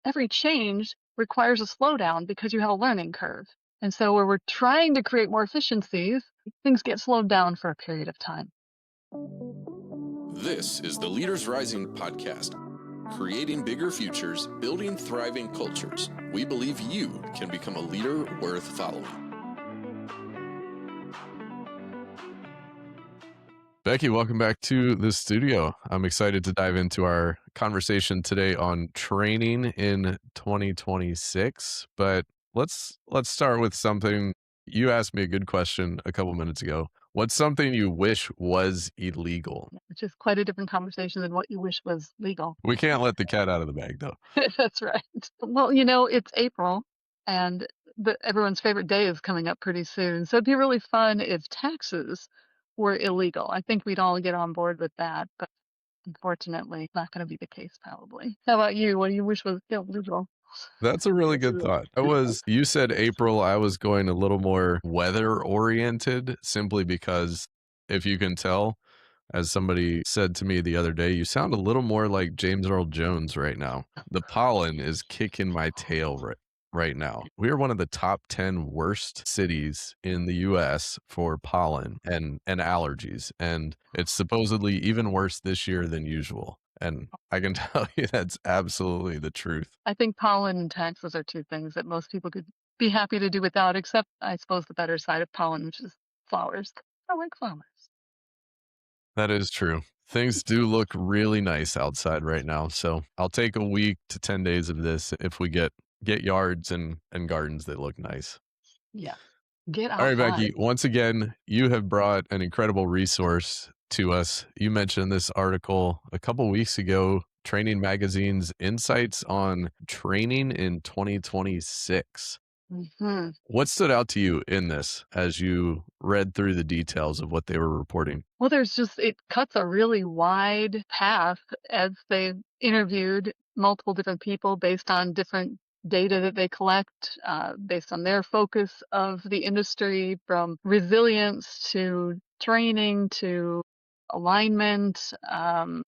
every change requires a slowdown because you have a learning curve. And so where we're trying to create more efficiencies, things get slowed down for a period of time. This is the Leaders Rising podcast, creating bigger futures, building thriving cultures. We believe you can become a leader worth following. Becky, welcome back to the studio. I'm excited to dive into our conversation today on training in 2026. But let's start with something. You asked me a good question a couple minutes ago. What's something you wish was illegal? Which is quite a different conversation than what you wish was legal. We can't let the cat out of the bag, though. That's right. Well, it's April and everyone's favorite day is coming up pretty soon. So it'd be really fun if taxes were illegal. I think we'd all get on board with that, but unfortunately, not going to be the case probably. How about you? What do you wish was illegal? That's a really good thought. You said April, I was going a little more weather oriented simply because if you can tell, as somebody said to me the other day, you sound a little more like James Earl Jones right now. The pollen is kicking my tail right now. We are one of the top 10 worst cities in the US for pollen and allergies. And it's supposedly even worse this year than usual. And I can tell you that's absolutely the truth. I think pollen and taxes are two things that most people could be happy to do without, except I suppose the better side of pollen, which is flowers. I like flowers. That is true. Things do look really nice outside right now. So I'll take a week to 10 days of this if we get yards and gardens that look nice. Yeah. Get All right, outside. Becky, once again, you have brought an incredible resource to us. You mentioned this article a couple weeks ago, Training Magazine's Insights on Training in 2026. Mm-hmm. What stood out to you in this as you read through the details of what they were reporting? Well, it cuts a really wide path as they interviewed multiple different people based on different data that they collect, based on their focus of the industry, from resilience to training to alignment,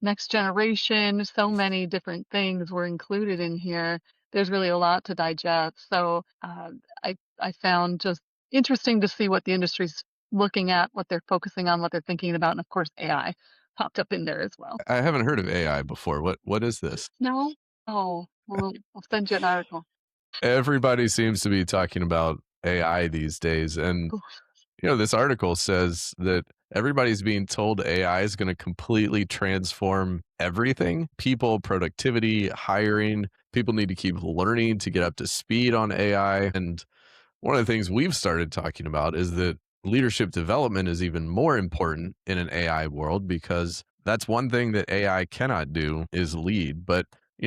next generation. So many different things were included in here. There's really a lot to digest. So I found just interesting to see what the industry's looking at, what they're focusing on, what they're thinking about, and of course AI popped up in there as well. I haven't heard of AI before. What is this? No? Oh, well, I'll send you an article. Everybody seems to be talking about AI these days. And, this article says that everybody's being told AI is going to completely transform everything. People, productivity, hiring. People need to keep learning to get up to speed on AI. And one of the things we've started talking about is that leadership development is even more important in an AI world because that's one thing that AI cannot do is lead. But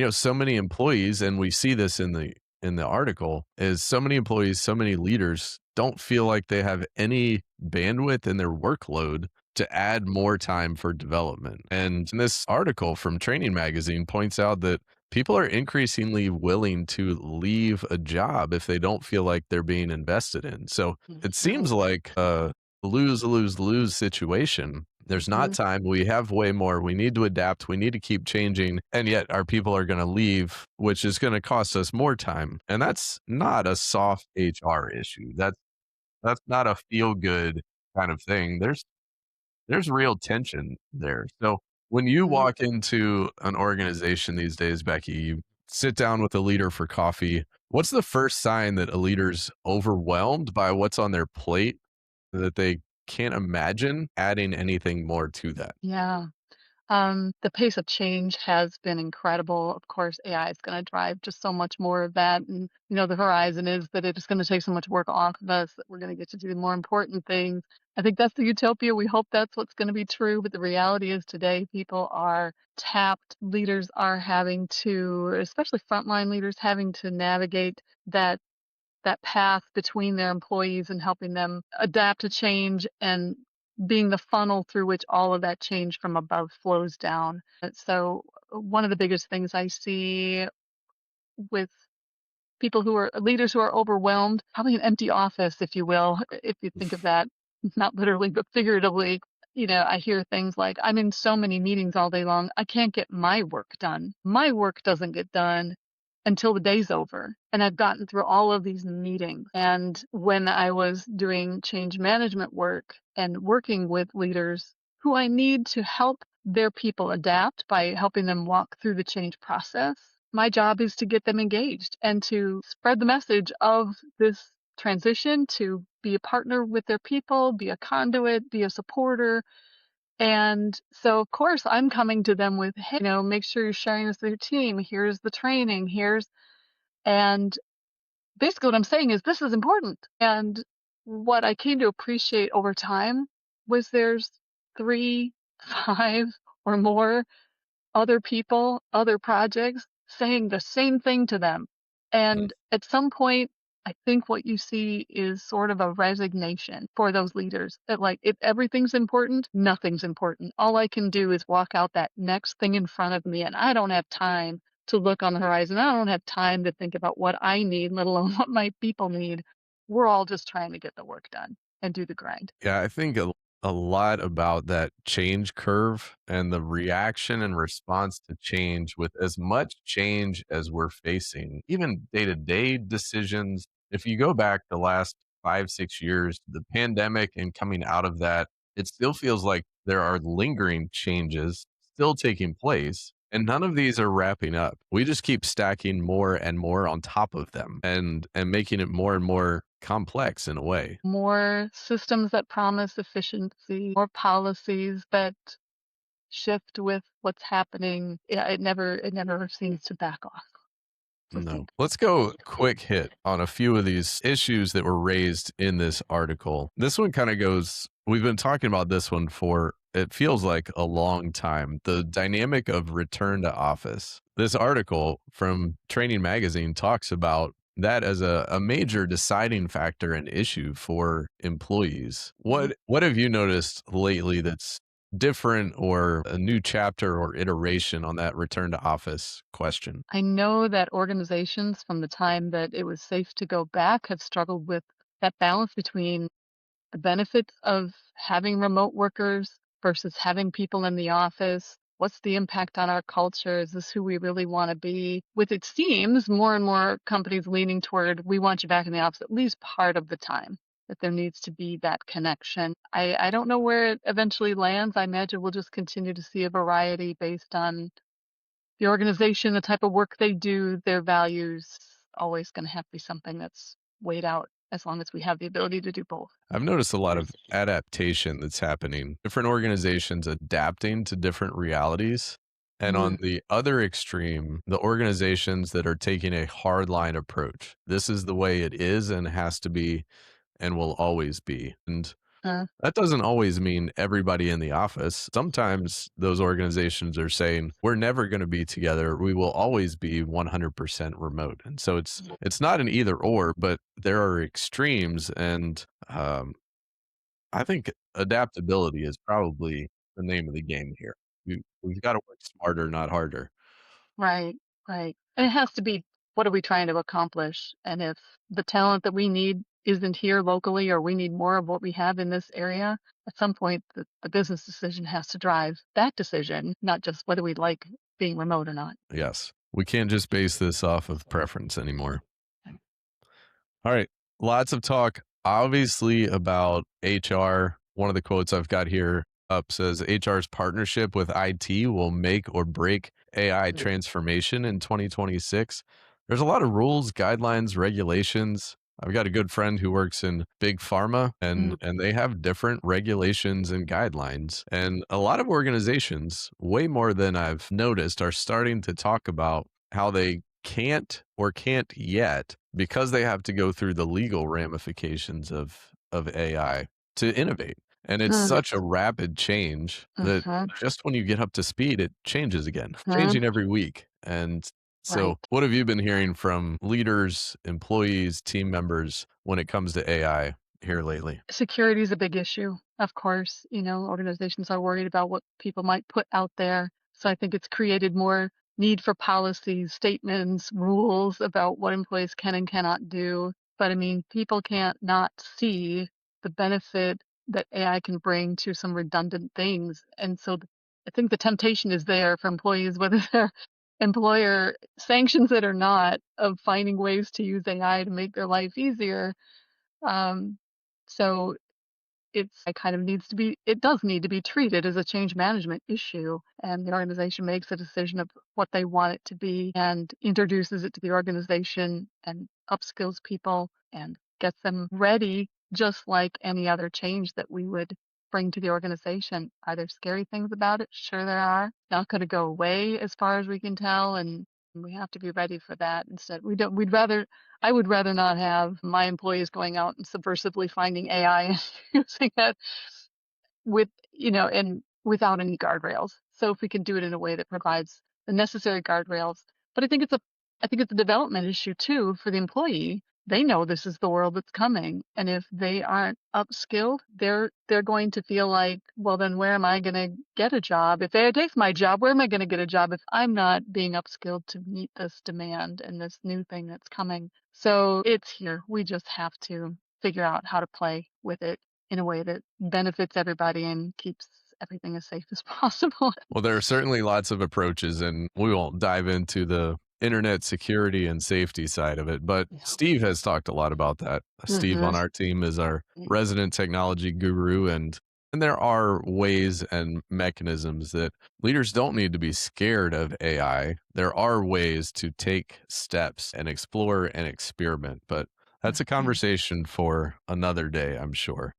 so many employees, and we see this in the article, is so many employees, so many leaders don't feel like they have any bandwidth in their workload to add more time for development. And this article from Training Magazine points out that people are increasingly willing to leave a job if they don't feel like they're being invested in. So it seems like a lose situation. There's not time. We have way more. We need to adapt. We need to keep changing. And yet our people are going to leave, which is going to cost us more time. And that's not a soft HR issue. That's not a feel good kind of thing. There's real tension there. So when you walk into an organization these days, Becky, you sit down with a leader for coffee. What's the first sign that a leader's overwhelmed by what's on their plate, that they can't imagine adding anything more to that? Yeah. The pace of change has been incredible. Of course, AI is going to drive just so much more of that. And, the horizon is that it's going to take so much work off of us that we're going to get to do the more important things. I think that's the utopia. We hope that's what's going to be true. But the reality is today, people are tapped. Leaders are having to, especially frontline leaders, having to navigate that path between their employees and helping them adapt to change and being the funnel through which all of that change from above flows down. So one of the biggest things I see with people who are leaders who are overwhelmed, probably an empty office, if you will, if you think of that, not literally, but figuratively. I hear things like, I'm in so many meetings all day long, I can't get my work done. My work doesn't get done. until the day's over. And I've gotten through all of these meetings. And when I was doing change management work and working with leaders who I need to help their people adapt by helping them walk through the change process, my job is to get them engaged and to spread the message of this transition, to be a partner with their people, be a conduit, be a supporter. And so, of course, I'm coming to them with, hey, make sure you're sharing this with your team. Here's the training. And basically what I'm saying is this is important. And what I came to appreciate over time was there's 3, 5 or more other people, other projects saying the same thing to them. Mm. And at some point, I think what you see is sort of a resignation for those leaders that, like, if everything's important, nothing's important. All I can do is walk out that next thing in front of me, and I don't have time to look on the horizon. I don't have time to think about what I need, let alone what my people need. We're all just trying to get the work done and do the grind. Yeah, I think a lot about that change curve and the reaction and response to change with as much change as we're facing, even day to day decisions. If you go back the last 5, 6 years, the pandemic and coming out of that, it still feels like there are lingering changes still taking place. And none of these are wrapping up. We just keep stacking more and more on top of them and making it more and more complex in a way. More systems that promise efficiency, more policies that shift with what's happening. Yeah, it never seems to back off. Just No. think. Let's go quick hit on a few of these issues that were raised in this article. This one kind of goes, we've been talking about this one for, it feels like a long time. The dynamic of return to office. This article from Training Magazine talks about that as a major deciding factor and issue for employees. Mhm. What have you noticed lately that's different or a new chapter or iteration on that return to office question? I know that organizations from the time that it was safe to go back have struggled with that balance between the benefits of having remote workers versus having people in the office. What's the impact on our culture? Is this who we really want to be? With it seems more and more companies leaning toward we want you back in the office at least part of the time, that there needs to be that connection. I don't know where it eventually lands. I imagine we'll just continue to see a variety based on the organization, the type of work they do, their values. Always going to have to be something that's weighed out as long as we have the ability to do both. I've noticed a lot of adaptation that's happening, different organizations adapting to different realities. And on Mhm. the other extreme, the organizations that are taking a hardline approach. This is the way it is and has to be and will always be. And Uh, that doesn't always mean everybody in the office. Sometimes those organizations are saying, we're never going to be together. We will always be 100% remote. And so it's not an either or, but there are extremes and I think adaptability is probably the name of the game here. We've got to work smarter, not harder. right, right. And it has to be, what are we trying to accomplish? And if the talent that we need isn't here locally, or we need more of what we have in this area, at some point the business decision has to drive that decision, not just whether we like being remote or not. Yes. We can't just base this off of preference anymore. All right. Lots of talk, obviously, about HR. One of the quotes I've got here up says HR's partnership with IT will make or break AI transformation in 2026. There's a lot of rules, guidelines, regulations. I've got a good friend who works in big pharma Mhm. and they have different regulations and guidelines. And a lot of organizations, way more than I've noticed, are starting to talk about how they can't or can't yet because they have to go through the legal ramifications of AI to innovate. And it's Mm, such a rapid change that mhm, just when you get up to speed, it changes again, mhm. changing every week. And so, Right. what have you been hearing from leaders, employees, team members when it comes to AI here lately? Security is a big issue. Of course, organizations are worried about what people might put out there. So I think it's created more need for policies, statements, rules about what employees can and cannot do. But I mean, people can't not see the benefit that AI can bring to some redundant things. And so I think the temptation is there for employees, whether they're employer sanctions it or not of finding ways to use AI to make their life easier. Um, so it kind of needs to be it does need to be treated as a change management issue, and the organization makes a decision of what they want it to be and introduces it to the organization and upskills people and gets them ready just like any other change that we would bring to the organization. Are there scary things about it? Sure there are. Not gonna go away as far as we can tell, and we have to be ready for that. Instead, we'd rather I would rather not have my employees going out and subversively finding AI and using it with, and without any guardrails. So if we can do it in a way that provides the necessary guardrails, but I think it's a development issue too for the employee. They know this is the world that's coming, and if they aren't upskilled, they're going to feel like, well, then where am I going to get a job? If AI takes my job, where am I going to get a job if I'm not being upskilled to meet this demand and this new thing that's coming? So it's here. We just have to figure out how to play with it in a way that benefits everybody and keeps everything as safe as possible. Well, there are certainly lots of approaches, and we won't dive into the internet security and safety side of it, but Yeah. Steve has talked a lot about that. Steve Mhm. on our team is our resident technology guru, and there are ways and mechanisms that leaders don't need to be scared of AI. There are ways to take steps and explore and experiment, but that's a Mhm. conversation for another day, I'm sure.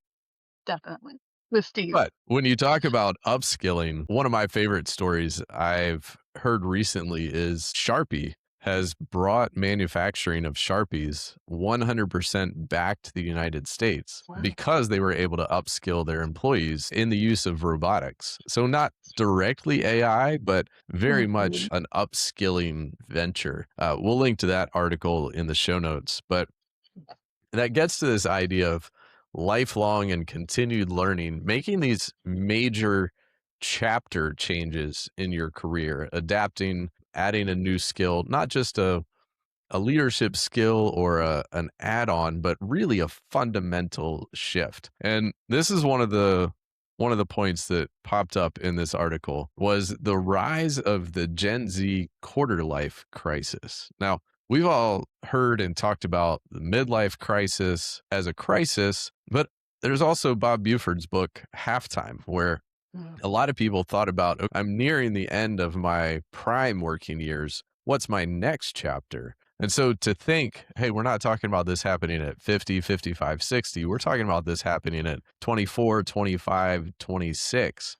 Definitely. With Steve. But when you talk about upskilling, one of my favorite stories I've heard recently is Sharpie has brought manufacturing of Sharpies 100% back to the United States Wow. because they were able to upskill their employees in the use of robotics. So, not directly AI, but very much Mhm. an upskilling venture. We'll link to that article in the show notes. But that gets to this idea of lifelong and continued learning, making these major chapter changes in your career, adapting, adding a new skill, not just a leadership skill or an add-on, but really a fundamental shift. And this is one of the points that popped up in this article was the rise of the Gen Z quarter life crisis. Now, we've all heard and talked about the midlife crisis as a crisis, but there's also Bob Buford's book Halftime, where Mm. a lot of people thought about, "Oh, I'm nearing the end of my prime working years. What's my next chapter?" And so to think, hey, we're not talking about this happening at 50, 55, 60. We're talking about this happening at 24, 25, 26.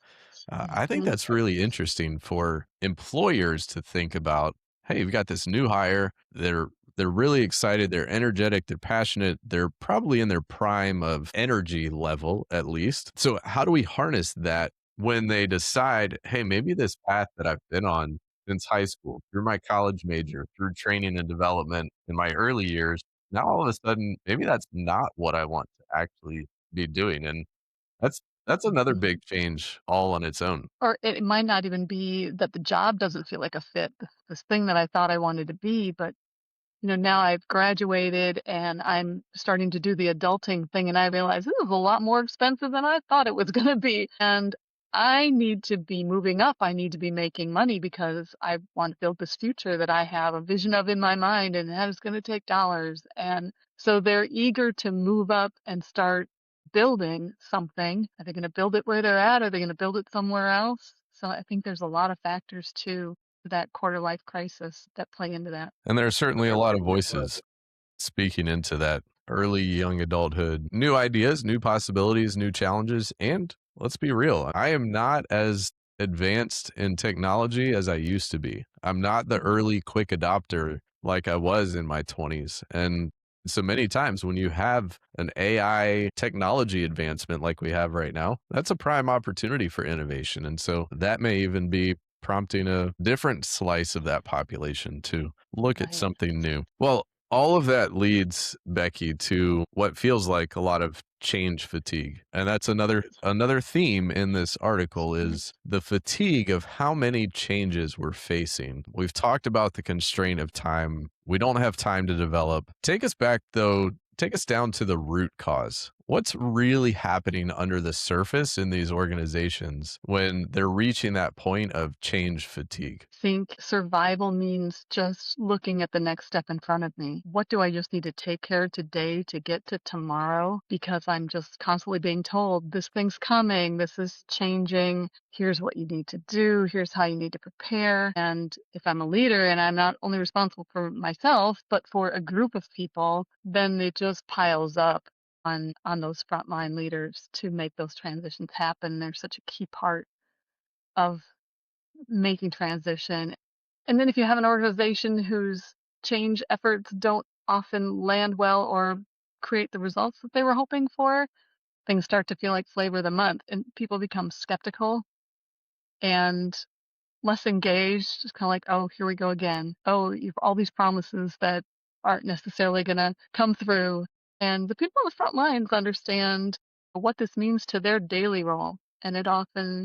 I think Mhm. that's really interesting for employers to think about. Hey, you've got this new hire. They're really excited. They're energetic. They're passionate. They're probably in their prime of energy level, at least. So, how do we harness that when they decide, hey, maybe this path that I've been on since high school, through my college major, through training and development in my early years, now all of a sudden, maybe that's not what I want to actually be doing. And that's another Mhm. big change all on its own. Or it might not even be that the job doesn't feel like a fit, this thing that I thought I wanted to be, but now I've graduated and I'm starting to do the adulting thing, and I realize this is a lot more expensive than I thought it was going to be. And I need to be moving up. I need to be making money because I want to build this future that I have a vision of in my mind, and that is going to take dollars. And so they're eager to move up and start building something. Are they going to build it where they're at? Are they going to build it somewhere else? So I think there's a lot of factors too to that quarter life crisis that play into that. And there are certainly a lot of voices speaking into that early young adulthood, new ideas, new possibilities, new challenges. And let's be real, I am not as advanced in technology as I used to be. I'm not the early quick adopter like I was in my 20s. And so many times when you have an AI technology advancement like we have right now, that's a prime opportunity for innovation. And so that may even be prompting a different slice of that population to look at Right. something new. Well, all of that leads, Becky, to what feels like a lot of change fatigue. And that's another theme in this article Mhm. is the fatigue of how many changes we're facing. We've talked about the constraint of time. We don't have time to develop. Take us back though, take us down to the root cause. What's really happening under the surface in these organizations when they're reaching that point of change fatigue? Think survival means just looking at the next step in front of me. What do I just need to take care of today to get to tomorrow? Because I'm just constantly being told this thing's coming, this is changing, here's what you need to do, here's how you need to prepare. And if I'm a leader and I'm not only responsible for myself, but for a group of people, then it just piles up on those frontline leaders to make those transitions happen. They're such a key part of making transition. And then if you have an organization whose change efforts don't often land well or create the results that they were hoping for, things start to feel like flavor of the month and people become skeptical and less engaged, just kind of like, oh, here we go again. Oh, you've all these promises that aren't necessarily going to come through. And the people on the front lines understand what this means to their daily role. And it often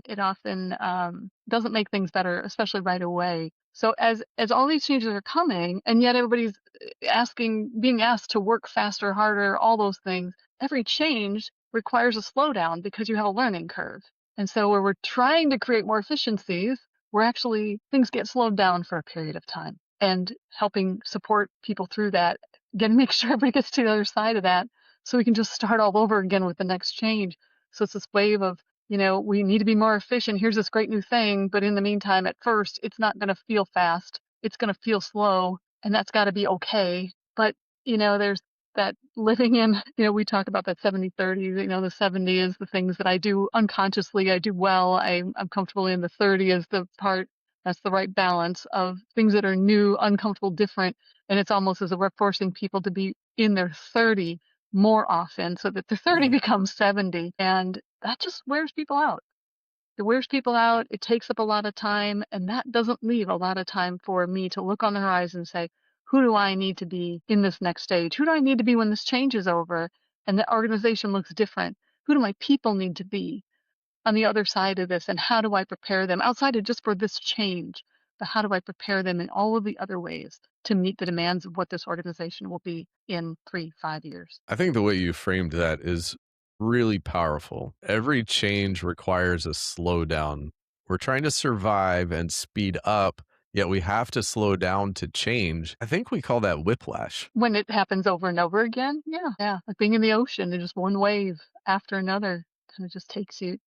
doesn't make things better, especially right away. So as all these changes are coming, and yet everybody's being asked to work faster, harder, all those things, every change requires a slowdown because you have a learning curve. And so where we're trying to create more efficiencies, where actually things get slowed down for a period of time and helping support people through that, make sure everybody gets to the other side of that so we can just start all over again with the next change. So it's this wave of, we need to be more efficient. Here's this great new thing. But in the meantime, at first, it's not going to feel fast. It's going to feel slow. And that's got to be okay. But, there's that living in, we talk about that 70/30, the 70 is the things that I do unconsciously, I do well. I'm comfortable in. The 30 is the part that's the right balance of things that are new, uncomfortable, different. And it's almost as if we're forcing people to be in their 30 more often so that the 30 becomes 70. And that just wears people out. It wears people out. It takes up a lot of time. And that doesn't leave a lot of time for me to look on the horizon and say, who do I need to be in this next stage? Who do I need to be when this change is over and the organization looks different? Who do my people need to be on the other side of this? And how do I prepare them outside of just for this change? But how do I prepare them in all of the other ways to meet the demands of what this organization will be in 3, 5 years? I think the way you framed that is really powerful. Every change requires a slowdown. We're trying to survive and speed up, yet we have to slow down to change. I think we call that whiplash. When it happens over and over again, yeah, yeah, like being in the ocean and just one wave after another kind of just takes you,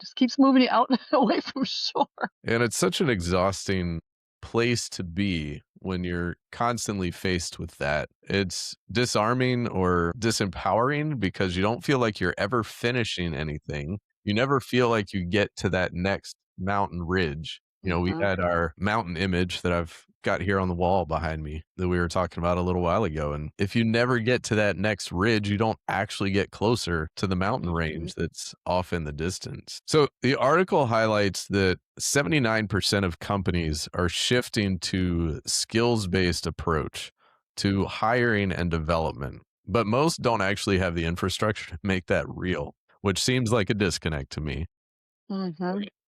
just keeps moving you out away from shore. And it's such an exhausting place to be when you're constantly faced with that. It's disarming or disempowering because you don't feel like you're ever finishing anything. You never feel like you get to that next mountain ridge. We Hmm. had our mountain image that I've got here on the wall behind me that we were talking about a little while ago. And if you never get to that next ridge, you don't actually get closer to the mountain Hmm. range that's off in the distance. So the article highlights that 79% of companies are shifting to skills-based approach to hiring and development, but most don't actually have the infrastructure to make that real, which seems like a disconnect to me. Hmm.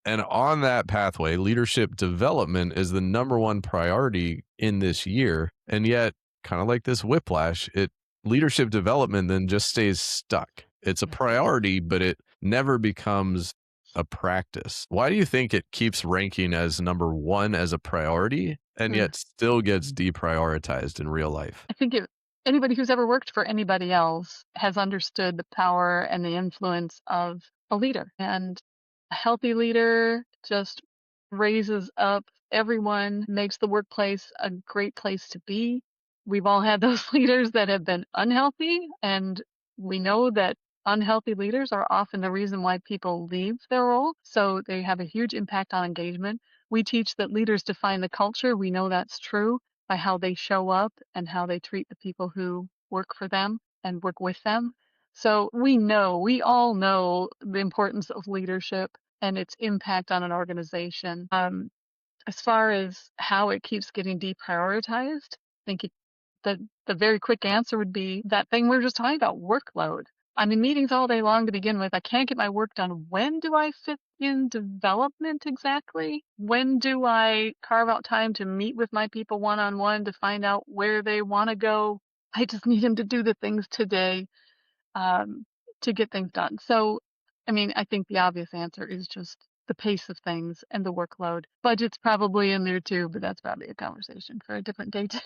And on that pathway, leadership development is the number one priority in this year. And yet, kind of like this whiplash, leadership development then just stays stuck. It's a priority, but it never becomes a practice. Why do you think it keeps ranking as number one as a priority and yet still gets deprioritized in real life? I think if anybody who's ever worked for anybody else has understood the power and the influence of a leader. And a healthy leader just raises up everyone, makes the workplace a great place to be. We've all had those leaders that have been unhealthy, and we know that unhealthy leaders are often the reason why people leave their role. So they have a huge impact on engagement. We teach that leaders define the culture. We know that's true by how they show up and how they treat the people who work for them and work with them. So we all know the importance of leadership and its impact on an organization. As far as how it keeps getting deprioritized, I think the very quick answer would be that thing we were just talking about, workload. I'm in meetings all day long to begin with. I can't get my work done. When do I fit in development exactly? When do I carve out time to meet with my people one-on-one to find out where they want to go? I just need them to do the things today. Um, to get things done. So, I mean, I think the obvious answer is just the pace of things and the workload. Budget's probably in there too, but that's probably a conversation for a different day too.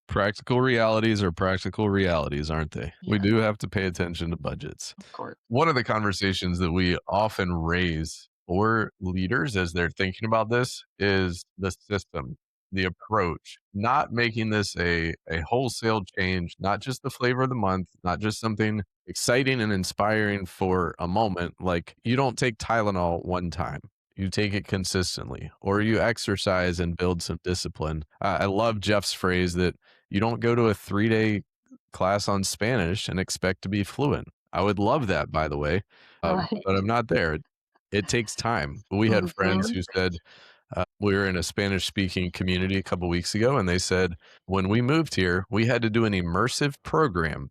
Practical realities are practical realities, aren't they? We Yeah, do have to pay attention to budgets. of course. One of the conversations that we often raise for leaders as they're thinking about this is the system, the approach, not making this a wholesale change, not just the flavor of the month, not just something exciting and inspiring for a moment. Like you don't take Tylenol one time. You take it consistently, or you exercise and build some discipline. I love Jeff's phrase that you don't go to a 3-day class on Spanish and expect to be fluent. I would love that, by the way, but Right. I'm not there. It takes time. We had friends Mhm. who said, we were in a Spanish speaking community a couple weeks ago, and they said, when we moved here, we had to do an immersive program,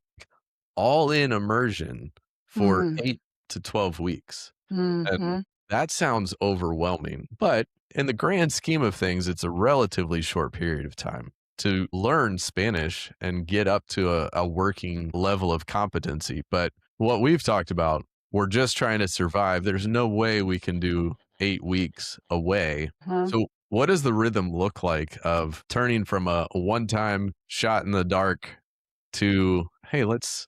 all in immersion for Mm. 8 to 12 weeks. And Mhm. that sounds overwhelming, but in the grand scheme of things, it's a relatively short period of time to learn Spanish and get up to a working level of competency. But what we've talked about, we're just trying to survive. There's no way we can do 8 weeks away. Huh. So, what does the rhythm look like of turning from a one time shot in the dark to, hey, let's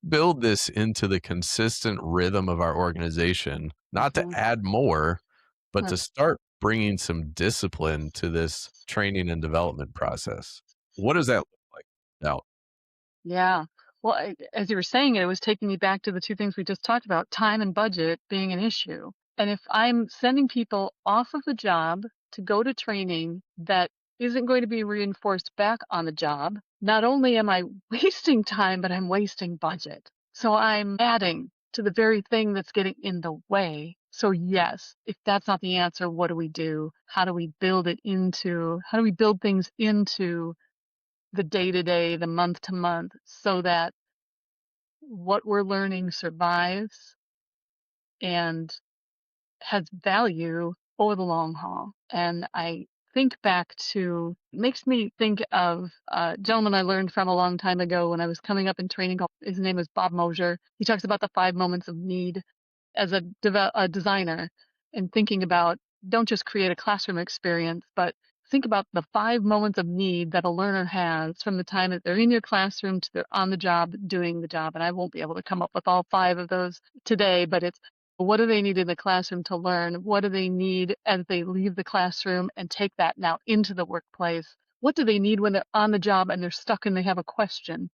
build this into the consistent rhythm of our organization, not to Mhm. add more, but Huh. to start bringing some discipline to this training and development process. What does that look like now? Yeah. Well, as you were saying it was taking me back to the two things we just talked about, time and budget being an issue. And if I'm sending people off of the job to go to training that isn't going to be reinforced back on the job, not only am I wasting time, but I'm wasting budget. So I'm adding to the very thing that's getting in the way. So yes, if that's not the answer, what do we do? How do we build things into the day to day, the month to month, so that what we're learning survives and has value over the long haul. And I think back to, makes me think of a gentleman I learned from a long time ago when I was coming up in training. His name is Bob Mosher. He talks about the 5 moments of need as a designer and thinking about, don't just create a classroom experience, but think about the 5 moments of need that a learner has from the time that they're in your classroom to they're on the job doing the job. And I won't be able to come up with all five of those today, but it's, what do they need in the classroom to learn? What do they need as they leave the classroom and take that now into the workplace? What do they need when they're on the job and they're stuck and they have a question?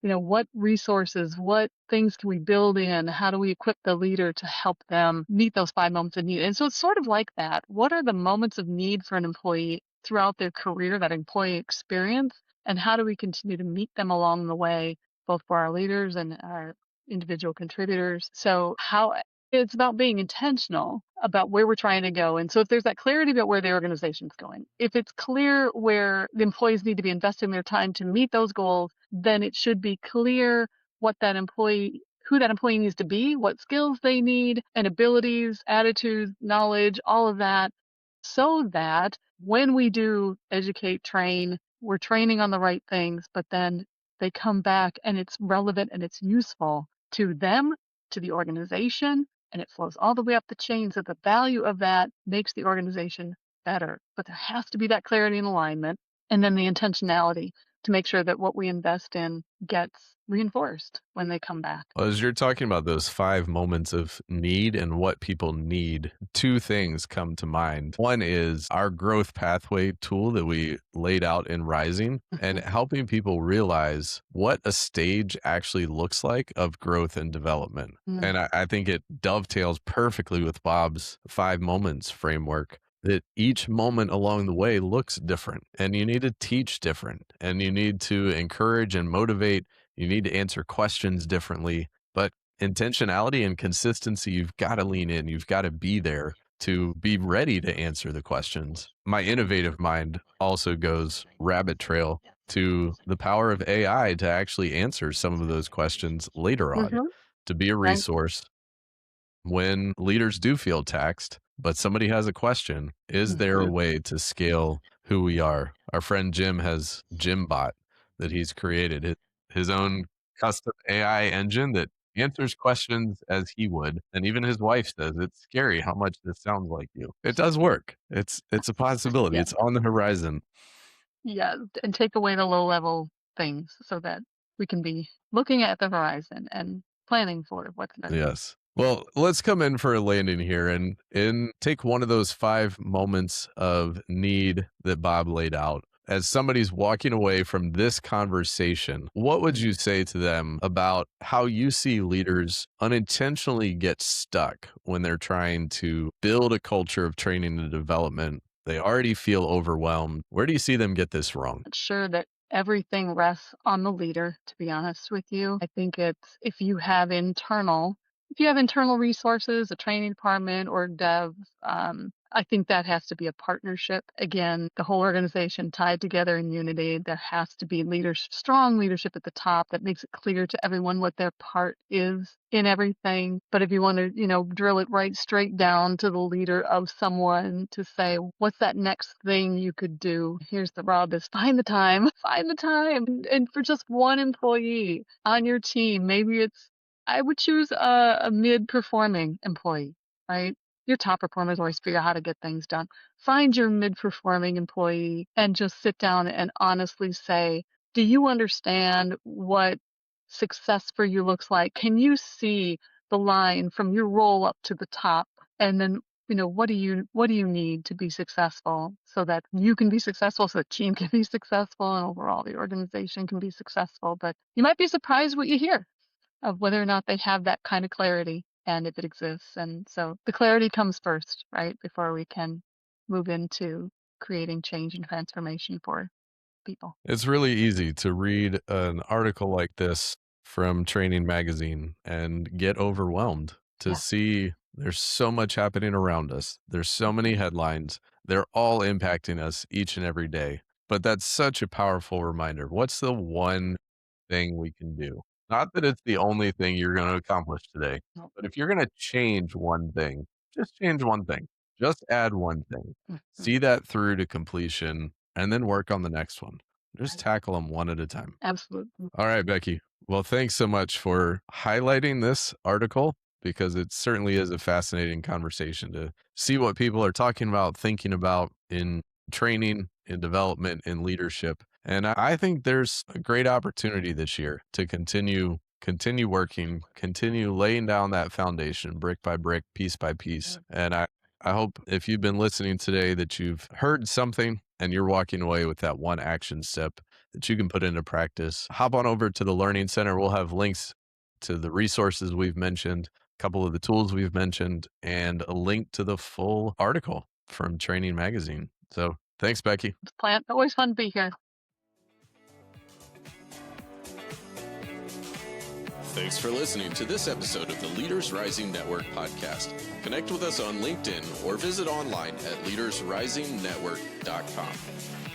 What resources, what things can we build in? How do we equip the leader to help them meet those 5 moments of need? And so it's sort of like that. What are the moments of need for an employee throughout their career, that employee experience? And how do we continue to meet them along the way, both for our leaders and our individual contributors? So how it's about being intentional about where we're trying to go. And so if there's that clarity about where the organization's going, if it's clear where the employees need to be investing their time to meet those goals, then it should be clear who that employee needs to be, what skills they need, and abilities, attitudes, knowledge, all of that, so that when we do educate, train, we're training on the right things, but then they come back and it's relevant and it's useful to them, to the organization, and it flows all the way up the chain. So the value of that makes the organization better. But there has to be that clarity and alignment, and then the intentionality to make sure that what we invest in gets reinforced when they come back. Well, as you're talking about those 5 moments of need and what people need, two things come to mind. One is our growth pathway tool that we laid out in Rising and Mhm. helping people realize what a stage actually looks like of growth and development. Mm. And I think it dovetails perfectly with Bob's 5 moments framework, that each moment along the way looks different and you need to teach different and you need to encourage and motivate. You need to answer questions differently, but intentionality and consistency, you've got to lean in. You've got to be there to be ready to answer the questions. My innovative mind also goes rabbit trail to the power of AI to actually answer some of those questions later on, Mhm. to be a Right. resource when leaders do feel taxed, but somebody has a question. Is there a Mhm. way to scale who we are? Our friend Jim has Jimbot that he's created, his own custom AI engine that answers questions as he would. And even his wife says, it's scary how much this sounds like you. It does work. It's a possibility. Yeah. It's on the horizon. Yeah. And take away the low level things so that we can be looking at the horizon and planning for what's next. Yes. Well, let's come in for a landing here and take one of those 5 moments of need that Bob laid out. As somebody's walking away from this conversation, what would you say to them about how you see leaders unintentionally get stuck when they're trying to build a culture of training and development? They already feel overwhelmed. Where do you see them get this wrong? Sure that everything rests on the leader, to be honest with you. I think it's if you have internal resources, a training department or devs, I think that has to be a partnership. Again, the whole organization tied together in unity. There has to be strong leadership at the top that makes it clear to everyone what their part is in everything. But if you want to, drill it right straight down to the leader of someone to say, what's that next thing you could do? Here's the rub is find the time, find the time. And for just one employee on your team, I would choose a mid-performing employee, right? Your top performers always figure out how to get things done. Find your mid-performing employee and just sit down and honestly say, do you understand what success for you looks like? Can you see the line from your roll up to the top? And then, what do you need to be successful so that you can be successful, so the team can be successful, and overall the organization can be successful? But you might be surprised what you hear of whether or not they have that kind of clarity and if it exists. And so the clarity comes first, right? Before we can move into creating change and transformation for people. It's really easy to read an article like this from Training Magazine and get overwhelmed to Yeah. see there's so much happening around us. There's so many headlines. They're all impacting us each and every day. But that's such a powerful reminder. What's the one thing we can do? Not that it's the only thing you're going to accomplish today, No. but if you're going to change one thing, just change one thing. Just add one thing. Mhm. See that through to completion and then work on the next one. Just tackle them one at a time. Absolutely. All right, Becky. Well, thanks so much for highlighting this article because it certainly is a fascinating conversation to see what people are talking about, thinking about in training, in development, in leadership. And I think there's a great opportunity this year to continue working, continue laying down that foundation brick by brick, piece by piece. And I hope if you've been listening today that you've heard something and you're walking away with that one action step that you can put into practice. Hop on over to the Learning Center. We'll have links to the resources we've mentioned, a couple of the tools we've mentioned, and a link to the full article from Training Magazine. So thanks, Becky. Always fun to be here. Thanks for listening to this episode of the Leaders Rising Network podcast. Connect with us on LinkedIn or visit online at leadersrisingnetwork.com.